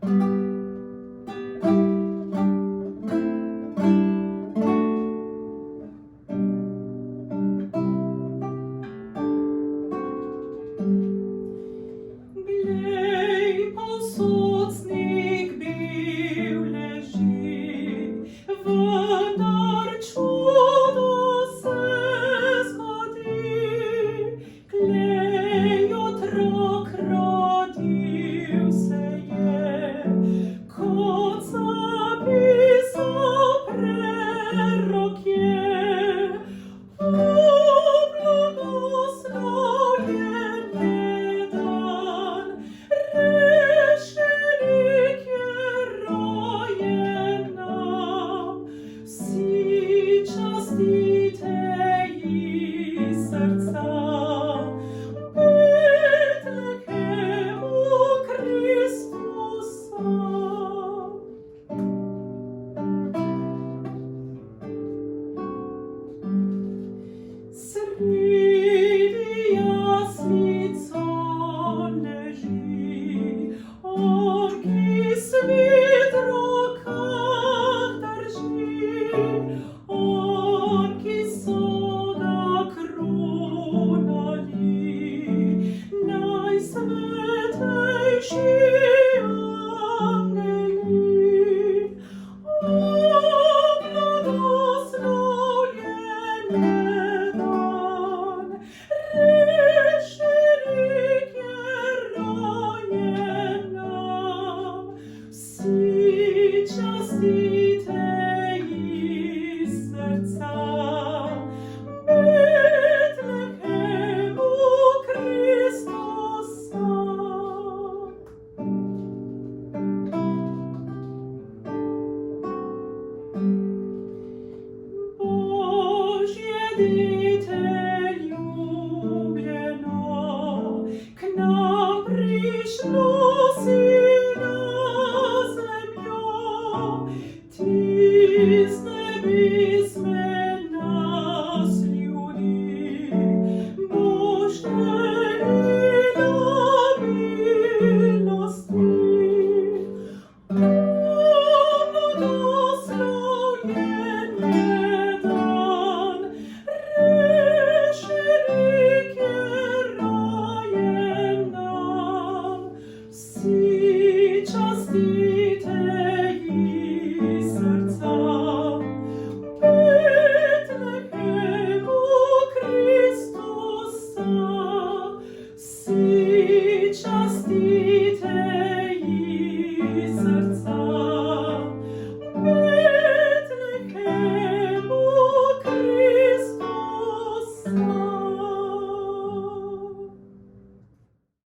Glej, posocnik bil leži, vendar čudo se zgodi. Glej, otrok rodil se je, kot zapisal prerok je. Blagoslovljen je dan, rešenik je rojen nam. Vsi častitelji srca, Betlehemu Kristusa. Sredi jaslic on leži, on, ki svet v rokah drži, on, ki so ga kronali, najsvetejši